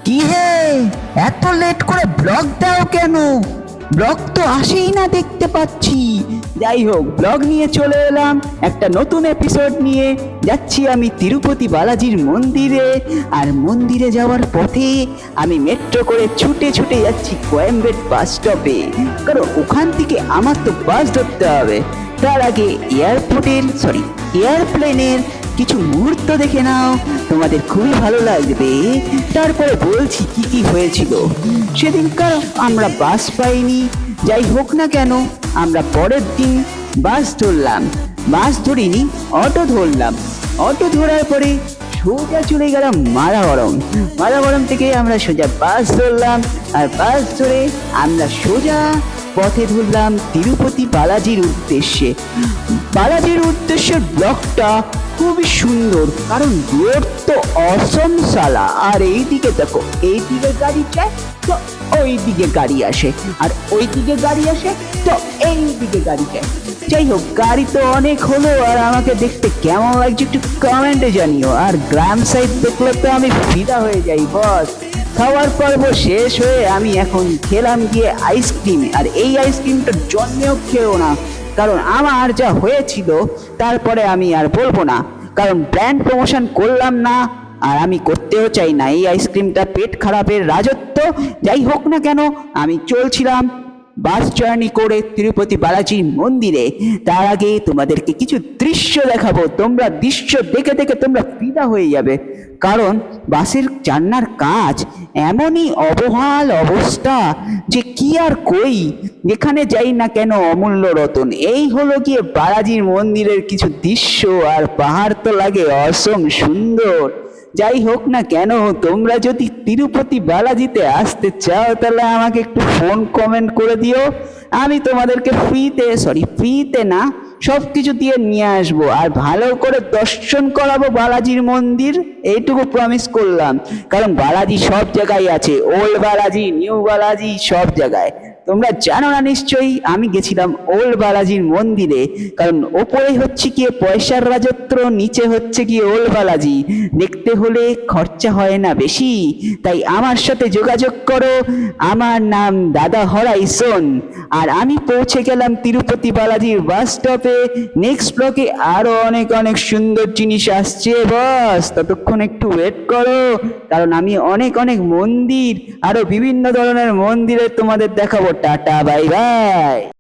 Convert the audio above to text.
কি হে, এত লেট করে ব্লগ দাও কেন? ব্লগ তো আসেই না দেখতে পাচ্ছি। যাই হোক, ব্লগ নিয়ে চলে এলাম একটা নতুন এপিসোড নিয়ে। যাচ্ছি আমি তিরুপতি বালাজির মন্দিরে, আর মন্দিরে যাওয়ার পথে আমি মেট্রো করে ছুটে ছুটে যাচ্ছি কোয়েম্বেট বাস স্টপে, কারণ ওখান থেকে আমার তো বাস ধরতে হবে। তার আগে এয়ারপ্লেনের কিছু মুহূর্ত দেখে নাও, তোমাদের খুবই ভালো লাগবে। তারপরে বলছি কি কি হয়েছিল সেদিনকার। আমরা বাস পাইনি, যাই হোক না কেন আমরা পরের দিন বাস ধরলাম। বাস ধরিনি, অটো ধরলাম। অটো ধরার পরে সোজা চলে গেলাম মারাগরম থেকে আমরা সোজা বাস ধরলাম, আর বাস ধরে আমরা সোজা পথে ধরলাম তিরুপতি বালাজির উদ্দেশ্যে। বালাজির উদ্দেশ্যের ব্লগটা খুবই সুন্দর, কারণ রোড তো অসম সালা। আর এইদিকে দেখো, এইদিকে গাড়ি যায় তো ওইদিকে গাড়ি আসে, আর ওইদিকে গাড়ি আসে তো এইদিকে গাড়ি যায়। যাই হোক, গাড়ি তো অনেক হলো, আর আমাকে দেখতে কেমন লাগছে একটু কমেন্টে জানিও। আর গ্রাম সাইড দেখলে তো আমি ফিদা হয়ে যাই বস। খাওয়ার পর্ব শেষ হয়ে আমি এখন খেলাম গিয়ে আইসক্রিম, আর এই আইসক্রিমটা জন্মেও খেও না, কারণ আমার যা হয়েছিল তারপরে আমি আর বলবো না, কারণ ব্র্যান্ড প্রমোশন করলাম না, আর আমি করতেও চাই না এই আইসক্রিমটা পেট খারাপের রাজত্ব। যাই হোক না কেন, আমি চলছিলাম বাস জার্নি করে তিরুপতি বালাজির মন্দিরে। তার আগে তোমাদেরকে কিছু দৃশ্য দেখাবো, তোমরা দৃশ্য দেখে দেখে তোমরা ফিদা হয়ে যাবে, কারণ বাসের জানলার কাজ এমনই অবহাল অবস্থা যে কি আর কই। যেখানে যাই না কেন অমূল্য রতন। এই হলো গিয়ে বালাজির মন্দিরের কিছু দৃশ্য, আর পাহাড় তো লাগে অসম সুন্দর। যাই হোক না কেন, তোমরা যদি তিরুপতি বালাজিতে আসতে চাও তাহলে আমাকে একটু ফোন কমেন্ট করে দিও, আমি তোমাদেরকে ফ্রিতে না সব কিছু দিয়ে নিয়ে আসবো, আর ভালো করে দর্শন করাবো বালাজির মন্দির, এইটুকু প্রমিস করলাম। কারণ বালাজি সব জায়গায় আছে, ওল্ড বালাজি, নিউ বালাজি, সব জায়গায়। তোমরা জানো না নিশ্চয়ই, আমি গেছিলাম ওল্ড বালাজির মন্দিরে, কারণ ওপরে হচ্ছে গিয়ে পয়সার রাজত্ব, নিচে হচ্ছে গিয়ে ওল্ড বালাজি। দেখতে হলে খরচা হয় না বেশি, তাই আমার সাথে যোগাযোগ করো। আমার নাম দাদা হরাইসন, আর আমি পৌঁছে গেলাম তিরুপতি বালাজির বাস স্টপে। নেক্সট ব্লকে আরো অনেক অনেক সুন্দর জিনিস আসছে বস, ততক্ষণ একটু ওয়েট করো, কারণ আমি অনেক অনেক মন্দির, আরো বিভিন্ন ধরনের মন্দিরে তোমাদের দেখাবো। Tata, bye bye.